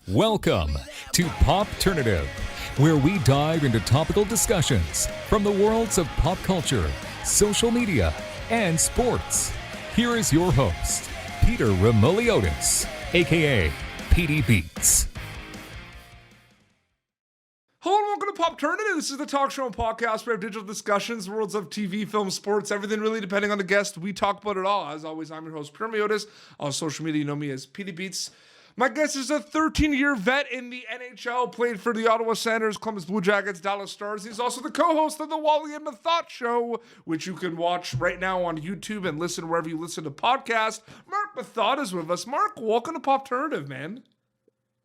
Welcome to Popternative, where we dive into topical discussions from the worlds of pop culture, social media, and sports. Here is your host, Peter Remoliotis, aka PD Beats. Hello and welcome to Popternative. This is the talk show and podcast where we have digital discussions, worlds of TV, film, sports, everything really depending on the guest. We talk about it all. As always, I'm your host, Peter Remoliotis. On social media, you know me as PD Beats. My guest is a 13-year vet in the NHL, played for the Ottawa Senators, Columbus Blue Jackets, Dallas Stars. He's also the co-host of the Wally and Methot Show, which you can watch right now on YouTube and listen wherever you listen to podcasts. Marc Methot is with us. Marc, welcome to Popternative, man.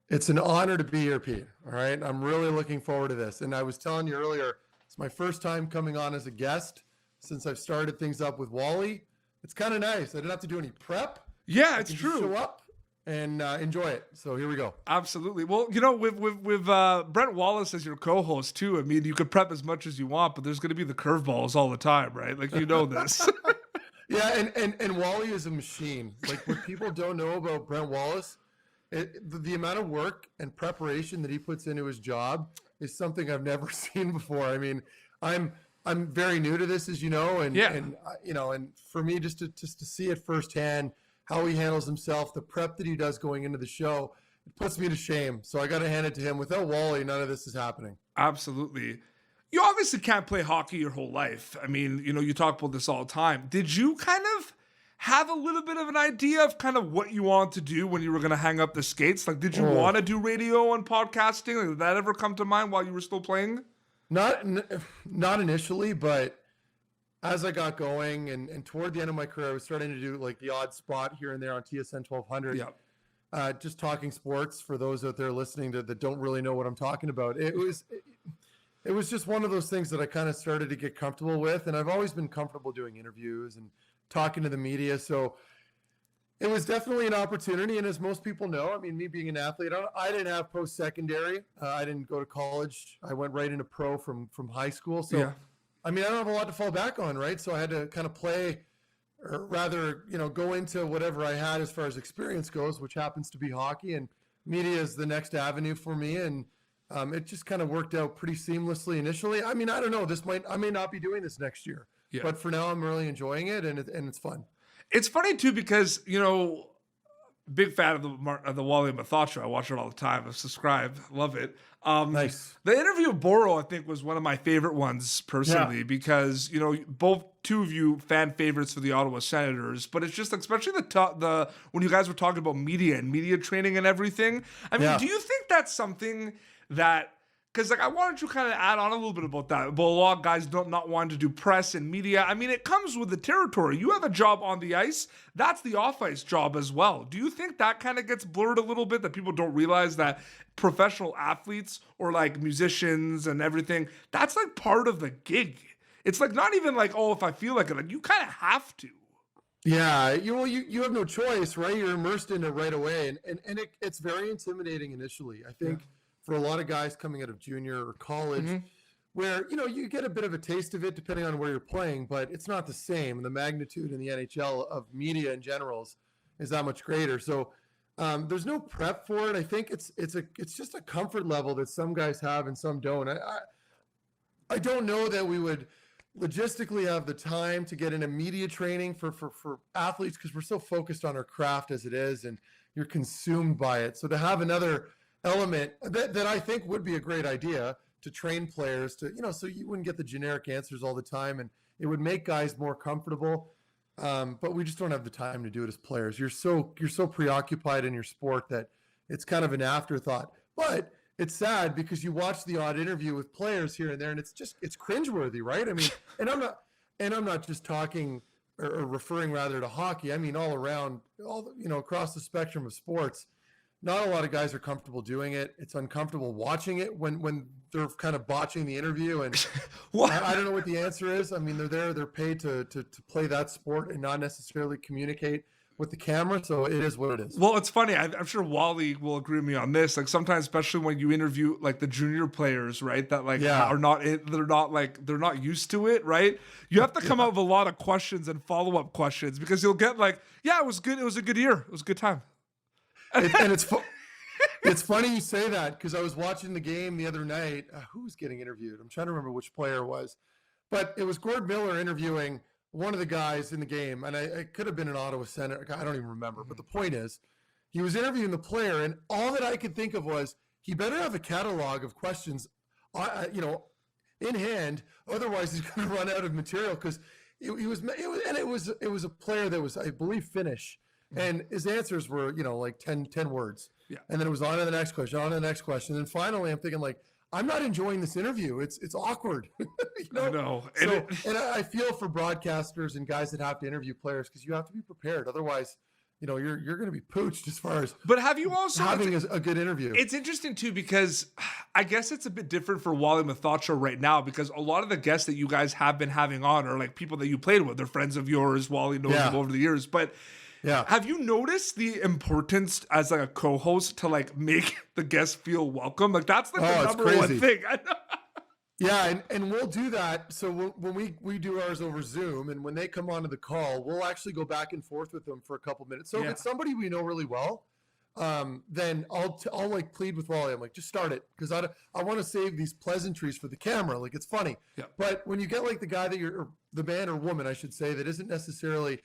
It's an honor to be here, Pete. All right. I'm really looking forward to this. And I was telling you earlier, it's my first time coming on as a guest since I've started things up with Wally. It's kind of nice. I didn't have to do any prep. Yeah, it's true. Show up and enjoy it. So here we go. Absolutely. Well, you know, with Brent Wallace as your co-host too, I mean, you could prep as much as you want, but there's going to be the curveballs all the time, right? Like, you know this. Yeah, and Wally is a machine. Like, what people don't know about Brent Wallace, the amount of work and preparation that he puts into his job is something I've never seen before. I mean, I'm very new to this, as you know, and you know, and for me just to see it firsthand, how he handles himself, the prep that he does going into the show, it puts me to shame. So I got to hand it to him. Without Wally, none of this is happening. Absolutely. You obviously can't play hockey your whole life. I mean, you know, you talk about this all the time. Did you kind of have a little bit of an idea of kind of what you wanted to do when you were going to hang up the skates? Like, did you want to do radio and podcasting? Like, did that ever come to mind while you were still playing? Not initially, but as I got going and toward the end of my career, I was starting to do like the odd spot here and there on TSN 1200. Yeah. Just talking sports for those out there listening that don't really know what I'm talking about. It was just one of those things that I kind of started to get comfortable with. And I've always been comfortable doing interviews and talking to the media. So it was definitely an opportunity. And as most people know, I mean, me being an athlete, I didn't have post-secondary. I didn't go to college. I went right into pro from high school. So, yeah. I mean, I don't have a lot to fall back on, right? So I had to kind of play, or rather, you know, go into whatever I had as far as experience goes, which happens to be hockey. And media is the next avenue for me. And it just kind of worked out pretty seamlessly initially. I mean, I don't know. I may not be doing this next year. Yeah. But for now, I'm really enjoying it, and it's fun. It's funny, too, because, you know, big fan of the Wally and Methot Show. I watch it all the time. I subscribe. Love it. Nice. The interview of Boro, I think, was one of my favorite ones personally because, you know, two of you fan favorites for the Ottawa Senators, but it's just especially the when you guys were talking about media and media training and everything. I mean, do you think that's something that, because like I wanted you kind of add on a little bit about that, but a lot of guys not wanting to do press and media. I mean, it comes with the territory. You have a job on the ice. That's the off-ice job as well. Do you think that kind of gets blurred a little bit, that people don't realize that professional athletes or like musicians and everything, that's like part of the gig? It's like not even like, oh, if I feel like it, like you kind of have to. Yeah, you have no choice, right? You're immersed in it right away, and it's very intimidating initially. I think. Yeah. For a lot of guys coming out of junior or college, where, you know, you get a bit of a taste of it depending on where you're playing, but it's not the same. The magnitude in the NHL of media in general is that much greater. So there's no prep for it. I think it's just a comfort level that some guys have and some don't. I don't know that we would logistically have the time to get into media training for athletes, because we're so focused on our craft as it is, and you're consumed by it. So to have another element that I think would be a great idea to train players to, you know, so you wouldn't get the generic answers all the time, and it would make guys more comfortable. But we just don't have the time to do it as players. You're so preoccupied in your sport that it's kind of an afterthought. But it's sad because you watch the odd interview with players here and there, and it's cringeworthy, right? I mean, and I'm not just talking or referring rather to hockey. I mean, all around, you know, across the spectrum of sports. Not a lot of guys are comfortable doing it. It's uncomfortable watching it when they're kind of botching the interview. And I don't know what the answer is. I mean, they're paid to play that sport and not necessarily communicate with the camera. So it is what it is. Well, it's funny. I'm sure Wally will agree with me on this. Like sometimes, especially when you interview like the junior players, right? That like are not, they're not used to it, right? You have to come up with a lot of questions and follow-up questions, because you'll get like, yeah, it was good. It was a good year. It was a good time. And it's It's funny you say that because I was watching the game the other night. Who was getting interviewed? I'm trying to remember which player it was, but it was Gord Miller interviewing one of the guys in the game, and it could have been an Ottawa Senator. I don't even remember. But the point is, he was interviewing the player, and all that I could think of was he better have a catalog of questions, in hand. Otherwise, he's going to run out of material because it was a player that was, I believe, Finnish, and his answers were like 10 words. Yeah. And then it was on to the next question, on to the next question. And finally, I'm thinking like, I'm not enjoying this interview. It's awkward. I know. And I feel for broadcasters and guys that have to interview players because you have to be prepared. Otherwise, you're going to be poached as far as. But have you also having a good interview? It's interesting too because I guess it's a bit different for Wally and Methot Show right now because a lot of the guests that you guys have been having on are like people that you played with. They're friends of yours. Wally knows them over the years, but. Yeah. Have you noticed the importance as like a co-host to like make the guests feel welcome? Like that's like the number one thing. I know. Yeah, and we'll do that. So when we do ours over Zoom, and when they come onto the call, we'll actually go back and forth with them for a couple minutes. So if it's somebody we know really well, then I'll like plead with Wally. I'm like, just start it because I want to save these pleasantries for the camera. Like it's funny. Yeah. But when you get like the guy that or the man or woman, I should say, that isn't necessarily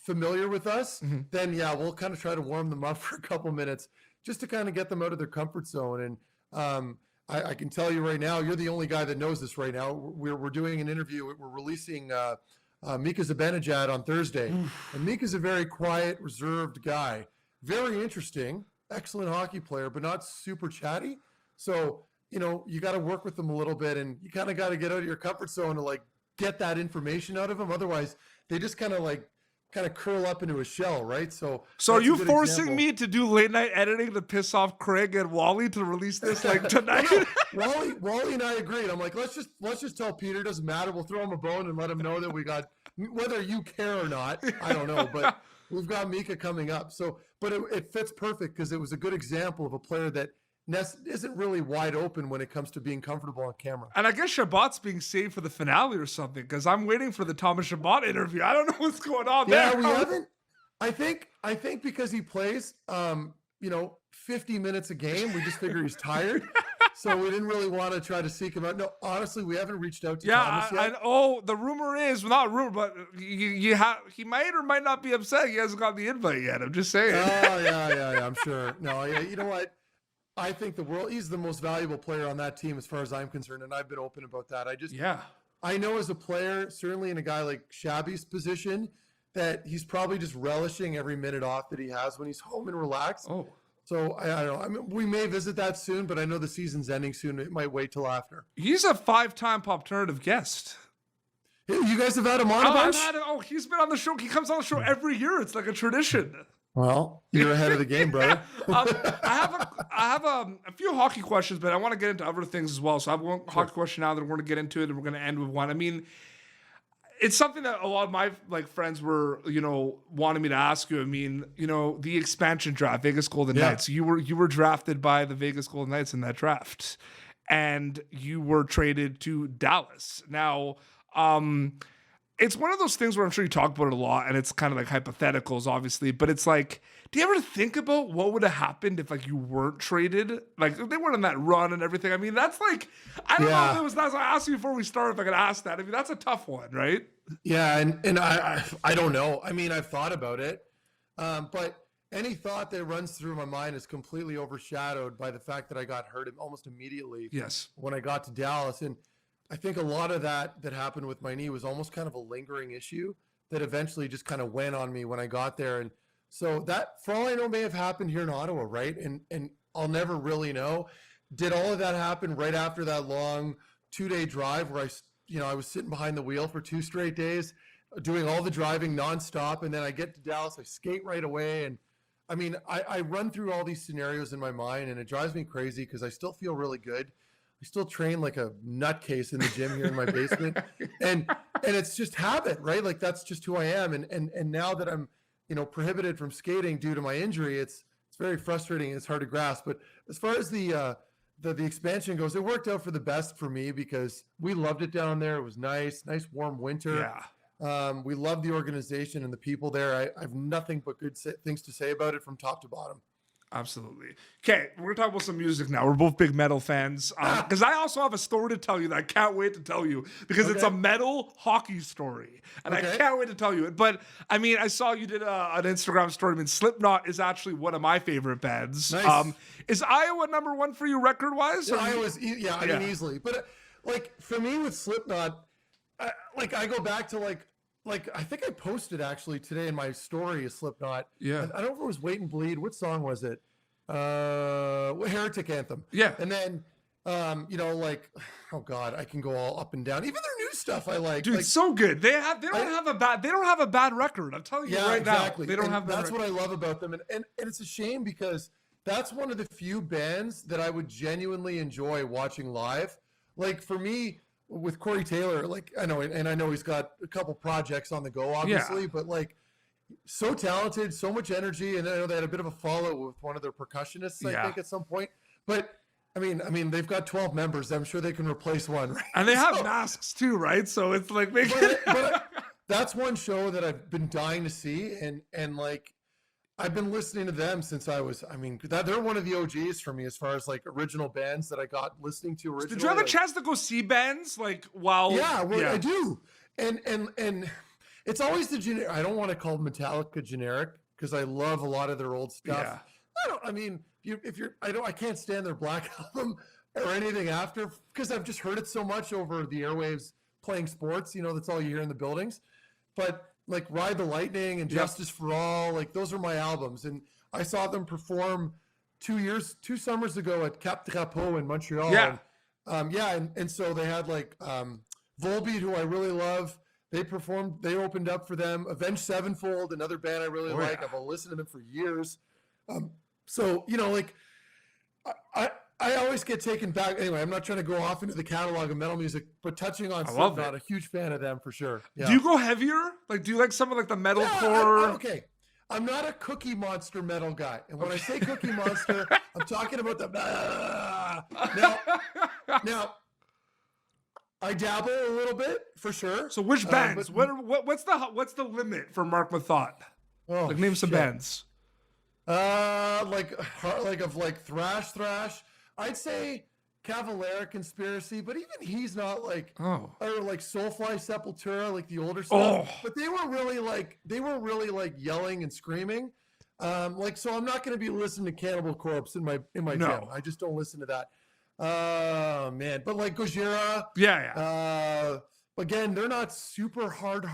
familiar with us, then we'll kind of try to warm them up for a couple minutes just to kind of get them out of their comfort zone. And I can tell you right now, you're the only guy that knows this right now. We're doing an interview. We're releasing Mika Zibanejad on Thursday. And Mika's a very quiet, reserved guy. Very interesting, excellent hockey player, but not super chatty. So, you got to work with them a little bit, and you kind of got to get out of your comfort zone to like get that information out of them. Otherwise, they just kind of curl up into a shell, right? So are you forcing me to do late night editing to piss off Craig and Wally to release this like tonight? Wally and I agreed. I'm like, let's just tell Peter, it doesn't matter. We'll throw him a bone and let him know that we got, whether you care or not, I don't know, but we've got Mika coming up. So, but it fits perfect because it was a good example of a player that isn't really wide open when it comes to being comfortable on camera. And I guess Shabbat's being saved for the finale or something because I'm waiting for the Thomas Shabbat interview. I don't know what's going on there. Yeah, we haven't. I think because he plays, 50 minutes a game, we just figure he's tired. So we didn't really want to try to seek him out. No, honestly, we haven't reached out to Thomas yet. The rumor is, well, not rumor, but he might or might not be upset. He hasn't got the invite yet. I'm just saying. Oh, yeah, I'm sure. No, yeah, you know what? I think he's the most valuable player on that team as far as I'm concerned, and I've been open about that. I know as a player, certainly in a guy like Shabby's position, that he's probably just relishing every minute off that he has when he's home and relaxed. Oh. So I don't know. I mean, we may visit that soon, but I know the season's ending soon. It might wait till after. He's a 5-time Popternative guest. You guys have had him on a bunch? He's been on the show. He comes on the show every year. It's like a tradition. Well, you're ahead of the game, brother. I have a few hockey questions, but I want to get into other things as well. So I have one hockey question now that we're going to get into it, and we're going to end with one. I mean, it's something that a lot of my friends were, wanting me to ask you. I mean, the expansion draft, Vegas Golden Knights. You were drafted by the Vegas Golden Knights in that draft, and you were traded to Dallas. Now, it's one of those things where I'm sure you talk about it a lot, and it's kind of like hypotheticals, obviously, but it's like, do you ever think about what would have happened if you weren't traded? Like, if they weren't on that run and everything. I mean, that's like, I don't know if it was, that's why I asked you before we started if I could ask that. I mean, that's a tough one, right? Yeah, and I don't know. I mean, I've thought about it, but any thought that runs through my mind is completely overshadowed by the fact that I got hurt almost immediately. Yes. When I got to Dallas, and I think a lot of that happened with my knee was almost kind of a lingering issue that eventually just kind of went on me when I got there. And so that, for all I know, may have happened here in Ottawa, right? And I'll never really know. Did all of that happen right after that long 2-day drive where I was sitting behind the wheel for 2 straight days, doing all the driving nonstop, and then I get to Dallas, I skate right away. And I mean, I run through all these scenarios in my mind, and it drives me crazy because I still feel really good. I still train like a nutcase in the gym here in my basement, and it's just habit, right? Like that's just who I am. And now that I'm, prohibited from skating due to my injury, it's very frustrating. And it's hard to grasp. But as far as the expansion goes, it worked out for the best for me because we loved it down there. It was nice warm winter. Yeah. We love the organization and the people there. I have nothing but good things to say about it from top to bottom. Absolutely. Okay, we're going to talk about some music now. We're both big metal fans. Because I also have a story to tell you that I can't wait to tell you. Because it's a metal hockey story. And I can't wait to tell you it. But, I mean, I saw you did an Instagram story. I mean, Slipknot is actually one of my favorite bands. Nice. Is Iowa number one for you record-wise? Yeah, Iowa's, I mean, easily. But, like, for me with Slipknot, I go back to, like, I think I posted actually today in my story a Slipknot. Yeah. I don't know if it was Wait and Bleed. What song was it? Heretic Anthem. Yeah. And then, like, oh God, I can go all up and down. Even their new stuff I like. Dude, like, it's so good. They don't have a bad record. I'm telling you exactly. now. They don't and have that. That's what I love about them. And it's a shame because that's one of the few bands that I would genuinely enjoy watching live. Like for me, with Corey Taylor, like I know he's got a couple projects on the go, obviously, but like so talented, so much energy, and I know they had a bit of a fallout with one of their percussionists, I think, at some point. But I mean, they've got 12 members. I'm sure they can replace one, right? And they have masks too, right? So it's like but that's one show that I've been dying to see, and like I've been listening to them since they're one of the OGs for me as far as like original bands that I got listening to originally. Did you have a chance to go see bands like while? Yeah, I do. And it's always the generic. I don't want to call Metallica generic because I love a lot of their old stuff. Yeah. I can't stand their Black Album or anything after because I've just heard it so much over the airwaves playing sports. That's all you hear in the buildings. But like Ride the Lightning and Justice for All, like those are my albums. And I saw them perform 2 summers ago at Cap Drapeau in Montreal. Yeah. And so they had like Volbeat, who I really love. They opened up for them. Avenged Sevenfold, another band I really like. I've listened to them for years. So, like I always get taken back. Anyway, I'm not trying to go off into the catalog of metal music, but touching on Slipknot, a huge fan of them for sure. Yeah. Do you go heavier? Like, do you like some of like the metalcore? Okay. I'm not a Cookie Monster metal guy. And when I say Cookie Monster, I'm talking about the... Now, I dabble a little bit, for sure. So which bands? What's the limit for Marc Methot? Oh, like, name some bands. Like thrash. I'd say Cavalera Conspiracy, but even he's not like, or like Soulfly Sepultura, like the older stuff. But they were really like yelling and screaming. So I'm not going to be listening to Cannibal Corpse in my gym. I just don't listen to that. Man, but like Gojira. Yeah. Again, they're not super hard.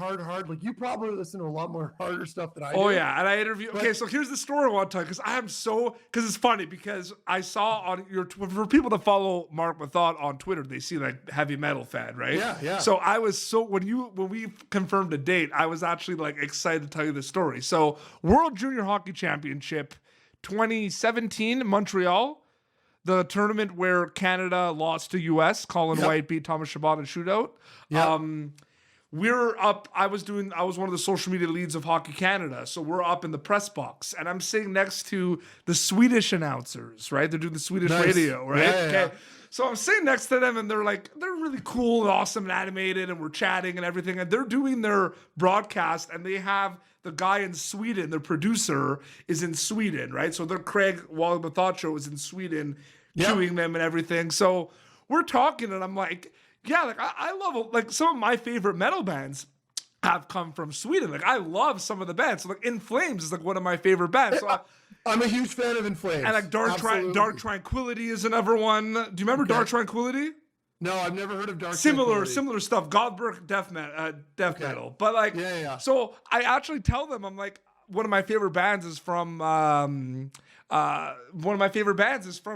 Like you probably listen to a lot more harder stuff than I do. Oh yeah, and I interview. Okay, so here's the story I want to tell you because it's funny because I saw on for people that follow Marc Methot on Twitter, they see like heavy metal fan, right? Yeah. So I was when we confirmed a date, I was actually like excited to tell you the story. So World Junior Hockey Championship 2017 Montreal. The tournament where Canada lost to US, Colin White beat Thomas Chabot in shootout. Yep. We're up. I was one of the social media leads of Hockey Canada. So we're up in the press box and I'm sitting next to the Swedish announcers, right? They're doing the Swedish radio, right? Yeah, okay. Yeah. So I'm sitting next to them and they're really cool and awesome and animated and we're chatting and everything. And they're doing their broadcast and they have the guy in Sweden, their producer is in Sweden, right? So their Wally and Methot Show is in Sweden, cueing them and everything. So we're talking and I'm like, yeah, like I love like some of my favorite metal bands have come from Sweden. Like I love some of the bands. So like In Flames is like one of my favorite bands. So I'm a huge fan of In Flames. And like Dark Tranquility is another one. Do you remember Dark Tranquility? No, I've never heard of Dark Tranquility. Similar stuff. Godberg death metal. But like, so I actually tell them, I'm like, one of my favorite bands is from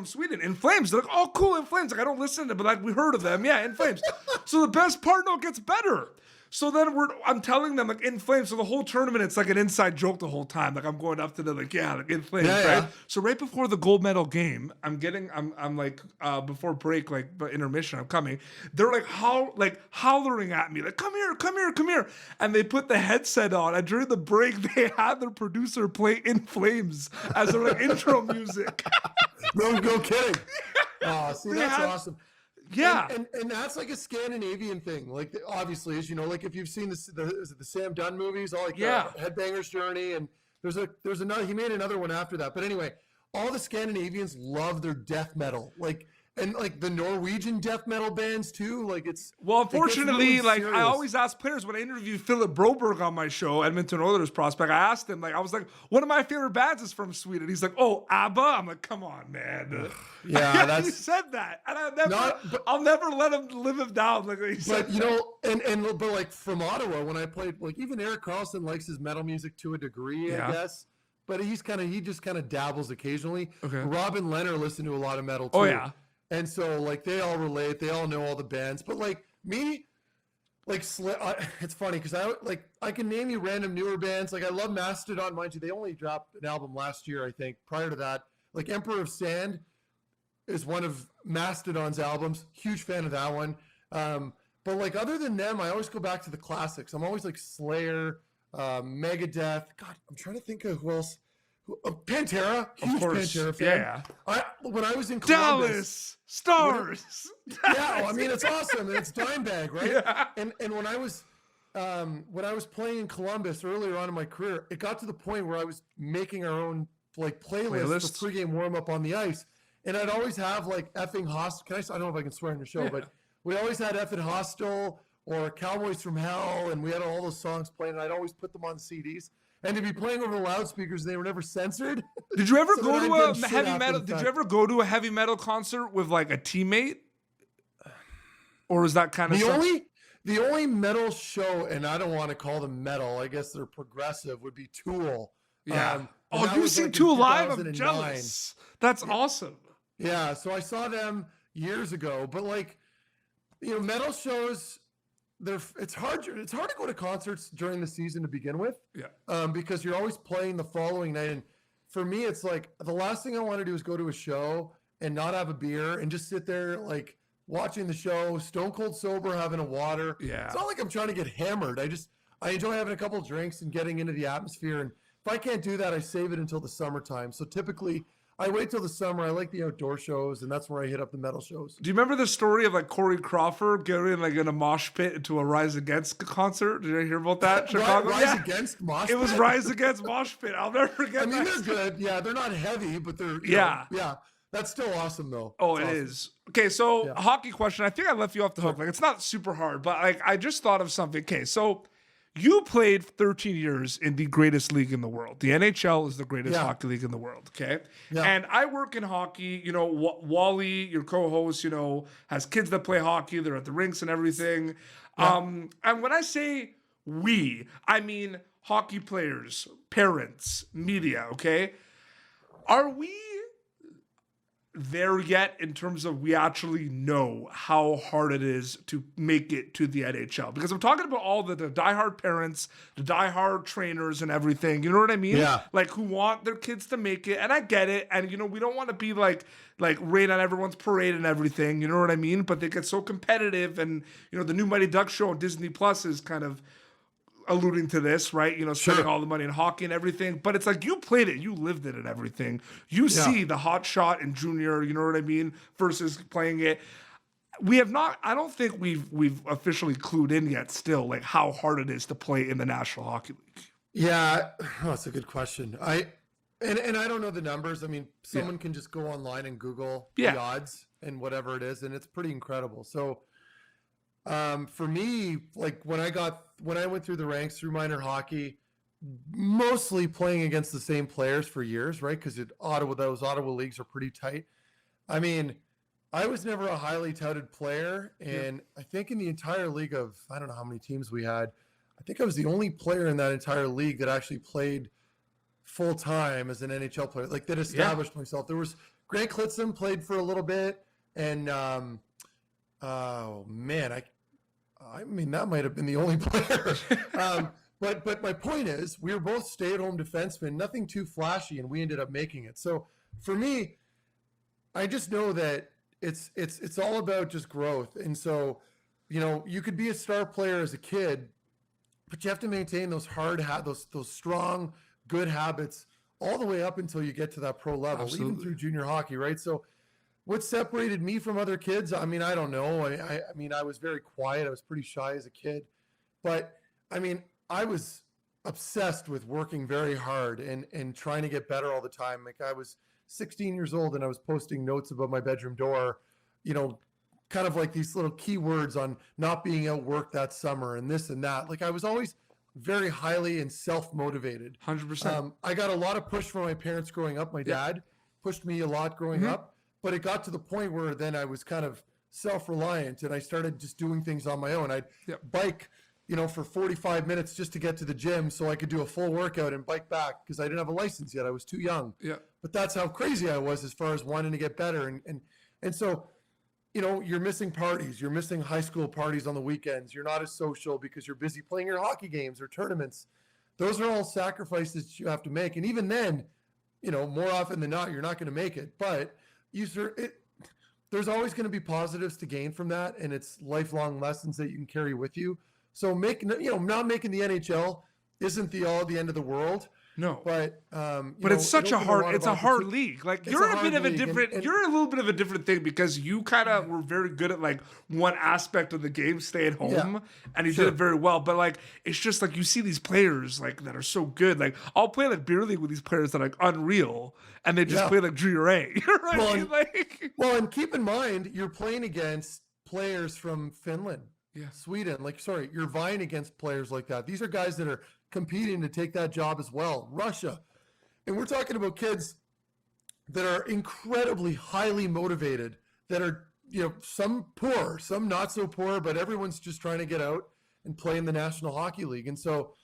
Sweden, In Flames. They're like, oh, cool, In Flames. Like, I don't listen to them, but like, we heard of them. Yeah, In Flames. So the best part, no, it gets better. So then I'm telling them, like, In Flames. So the whole tournament, it's like an inside joke the whole time. Like, I'm going up to them, like, like In Flames, right? Yeah. So right before the gold medal game, I'm like, before break, like, intermission, I'm coming. They're like, hollering at me, like, come here. And they put the headset on. And during the break, they had their producer play In Flames as their like, intro music. No kidding. Oh, see, that's awesome. Yeah, and that's like a Scandinavian thing. Like obviously, as you know, like if you've seen the Sam Dunn movies, all like Headbanger's Journey, and there's another. He made another one after that. But anyway, all the Scandinavians love their death metal, and like the Norwegian death metal bands too. Like well, unfortunately, really like serious. I always ask players when I interviewed Philip Broberg on my show, Edmonton Oilers prospect. I asked him, like, I was like, one of my favorite bands is from Sweden. He's like, oh, ABBA. I'm like, come on, man. Yeah, that's he said that, and not, I'll never let him live him down. Like he said, but you know, but like from Ottawa, when I played, like even Eric Carlson likes his metal music to a degree, I guess. But he just kind of dabbles occasionally. Okay. Robin Leonard listened to a lot of metal too. Oh yeah. And so, like, they all relate. They all know all the bands. But, like, me, like, it's funny because I can name you random newer bands. Like, I love Mastodon. Mind you, they only dropped an album last year, I think. Prior to that, like, Emperor of Sand is one of Mastodon's albums. Huge fan of that one. But, like, other than them, I always go back to the classics. I'm always, like, Slayer, Megadeth. God, I'm trying to think of who else. Pantera, huge Pantera fan. Yeah. When I was in Columbus, Dallas Stars. yeah, I mean it's awesome. And it's Dimebag, right? Yeah. And when I was playing in Columbus earlier on in my career, it got to the point where I was making our own like playlists for pregame warm up on the ice, and I'd always have like effing Hostel. I don't know if I can swear in the show, but we always had effing Hostel or Cowboys from Hell, and we had all those songs playing. And I'd always put them on CDs. And to be playing over the loudspeakers, they were never censored. Did you ever go to a heavy metal? Did you ever go to a heavy metal concert with like a teammate? Or was that kind of the only metal show, and I don't want to call them metal, I guess they're progressive, would be Tool. Yeah. You've seen Tool live? I'm jealous. That's awesome. Yeah, so I saw them years ago, but like, you know, metal shows. It's hard to go to concerts during the season to begin with, because you're always playing the following night. And for me, it's like the last thing I want to do is go to a show and not have a beer and just sit there like watching the show, stone cold sober, having a water. Yeah, it's not like I'm trying to get hammered. I enjoy having a couple of drinks and getting into the atmosphere. And if I can't do that, I save it until the summertime. So typically, I wait till the summer. I like the outdoor shows, and that's where I hit up the metal shows. Do you remember the story of like Corey Crawford getting like in a mosh pit into a Rise Against concert? Did you hear about that? Chicago? Rise Against mosh pit? It was Rise Against mosh pit. I'll never forget. I mean, they're good. Yeah, they're not heavy, but they're you know, that's still awesome though. Oh, it's it awesome. is. Okay, so a hockey question. I think I left you off the hook. Like it's not super hard, but like I just thought of something. Okay, so you played 13 years in the greatest league in the world. The NHL is the greatest hockey league in the world, okay? Yeah. And I work in hockey. You know, Wally, your co-host, you know, has kids that play hockey. They're at the rinks and everything. Yeah. And when I say we, I mean hockey players, parents, media, okay? Are we there yet in terms of we actually know how hard it is to make it to the NHL? Because I'm talking about all the diehard parents, the diehard trainers and everything, you know what I mean? Yeah. Like who want their kids to make it, and I get it, and you know, we don't want to be like rain on everyone's parade and everything, you know what I mean? But they get so competitive, and you know, the new Mighty Ducks show on Disney Plus is kind of alluding to this, right? You know, spending all the money in hockey and everything. But it's like you played it, you lived it and everything. You see the hot shot in junior, you know what I mean, versus playing it. We have not, I don't think we've officially clued in yet still, like how hard it is to play in the National Hockey League. Yeah, that's a good question. And I don't know the numbers. I mean, someone can just go online and Google the odds and whatever it is, and it's pretty incredible. So for me, like when I went through the ranks through minor hockey, mostly playing against the same players for years, right? Because those Ottawa leagues are pretty tight. I mean, I was never a highly touted player, and I think in the entire league of, I don't know how many teams we had, I think I was the only player in that entire league that actually played full time as an NHL player, like that established myself. There was Grant Klitzen played for a little bit, and oh man, I mean, that might have been the only player. But my point is, we were both stay-at-home defensemen, nothing too flashy, and we ended up making it. So for me, I just know that it's all about just growth. And so, you know, you could be a star player as a kid, but you have to maintain those those strong, good habits all the way up until you get to that pro level, even through junior hockey, right? So what separated me from other kids? I mean, I don't know. I mean, I was very quiet. I was pretty shy as a kid. But, I mean, I was obsessed with working very hard and trying to get better all the time. Like, I was 16 years old and I was posting notes above my bedroom door, you know, kind of like these little keywords on not being at work that summer and this and that. Like I was always very highly and self-motivated. 100%. I got a lot of push from my parents growing up. My dad pushed me a lot growing up, but it got to the point where then I was kind of self-reliant and I started just doing things on my own. I'd bike, you know, for 45 minutes just to get to the gym so I could do a full workout and bike back because I didn't have a license yet. I was too young. Yeah. But that's how crazy I was as far as wanting to get better. And so, you know, you're missing parties. You're missing high school parties on the weekends. You're not as social because you're busy playing your hockey games or tournaments. Those are all sacrifices you have to make. And even then, you know, more often than not, you're not going to make it. But there's always going to be positives to gain from that. And it's lifelong lessons that you can carry with you. So not making the NHL isn't the end of the world. No, but it's such a hard league. Like you're a bit of a different, you're a little bit of a different thing because you kind of were very good at like one aspect of the game, stay at home, and you did it very well. But like, it's just like you see these players like that are so good. Like I'll play like beer league with these players that are like unreal, and they just play like junior A. Well, and keep in mind you're playing against players from Finland. Yeah, Sweden. You're vying against players like that. These are guys that are competing to take that job as well. Russia. And we're talking about kids that are incredibly highly motivated, that are, you know, some poor, some not so poor, but everyone's just trying to get out and play in the National Hockey League. And so,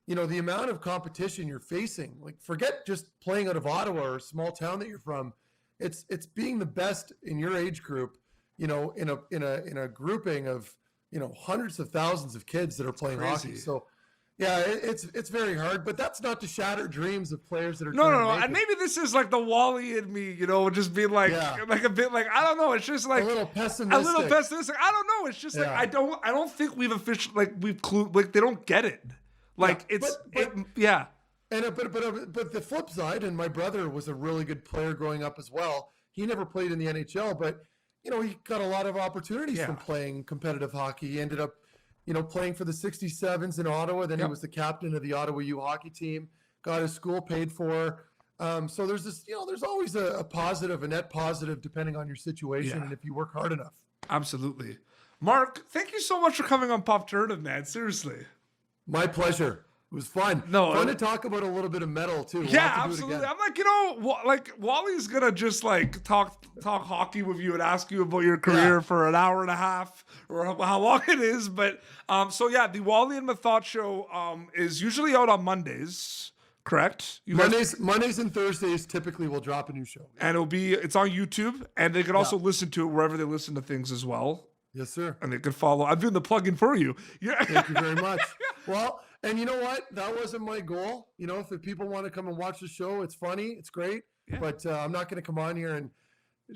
you know, the amount of competition you're facing, like forget just playing out of Ottawa or a small town that you're from. It's being the best in your age group, you know, in a grouping of, you know, hundreds of thousands of kids that are playing hockey. So, yeah, it's very hard, but that's not to shatter dreams of players that are no. And maybe this is like the Wally in me, you know, just being like a bit like, I don't know. It's just like a little pessimistic. I don't know. It's just like I don't think we've officially they don't get it. Like but the flip side, and my brother was a really good player growing up as well. He never played in the NHL, but you know, he got a lot of opportunities from playing competitive hockey. He ended up, you know, playing for the 67s in Ottawa. Then he was the captain of the Ottawa U hockey team, got his school paid for. So there's this, you know, there's always a positive, a net positive, depending on your situation and if you work hard enough. Absolutely. Mark, thank you so much for coming on Popternative, man. Seriously. My pleasure. It was fun. Fun to talk about a little bit of metal too. Yeah, absolutely. I'm like, you know, like Wally's gonna just like talk hockey with you and ask you about your career for an hour and a half or how long it is. But the Wally and Methot Show is usually out on Mondays, correct? Mondays and Thursdays typically will drop a new show, and it's on YouTube, and they can also listen to it wherever they listen to things as well. Yes, sir. And they can follow. I'm doing the plug-in for you. Yeah. Thank you very much. Well. And you know what? That wasn't my goal. You know, if people want to come and watch the show, it's funny, it's great. Yeah. But I'm not going to come on here and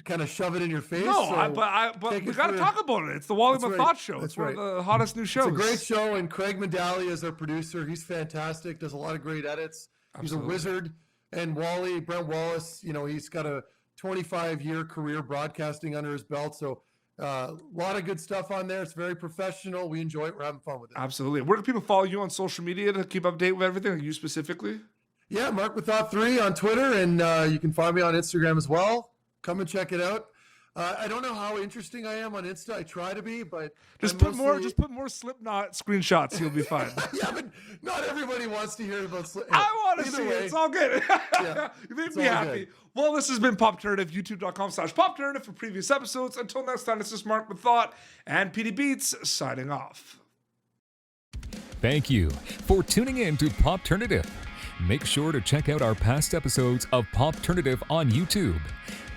kind of shove it in your face. No, but we got to talk about it. It's the Wally and Methot Show. It's one of the hottest new shows. It's a great show, and Craig Medallia is our producer. He's fantastic. Does a lot of great edits. Absolutely. He's a wizard. And Brent Wallace, you know, he's got a 25-year career broadcasting under his belt. So. A lot of good stuff on there. It's very professional. We enjoy it. We're having fun with it. Absolutely. Where can people follow you on social media to keep update with everything? Like you specifically? Yeah, Marc Methot 3 on Twitter, and you can find me on Instagram as well. Come and check it out. I don't know how interesting I am on Insta. I try to be, but just put more Slipknot screenshots. You'll be fine. Yeah, but not everybody wants to hear about Slipknot. I want to see it. It's all good. You make me happy. Good. Well, this has been Popternative, youtube.com/Popternative for previous episodes. Until next time, this is Marc Methot and PD Beats signing off. Thank you for tuning in to Popternative. Make sure to check out our past episodes of Popternative on YouTube.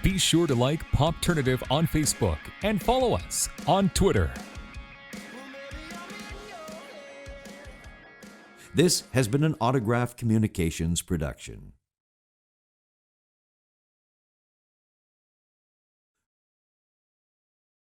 Be sure to like Popternative on Facebook and follow us on Twitter. This has been an Autograph Communications production.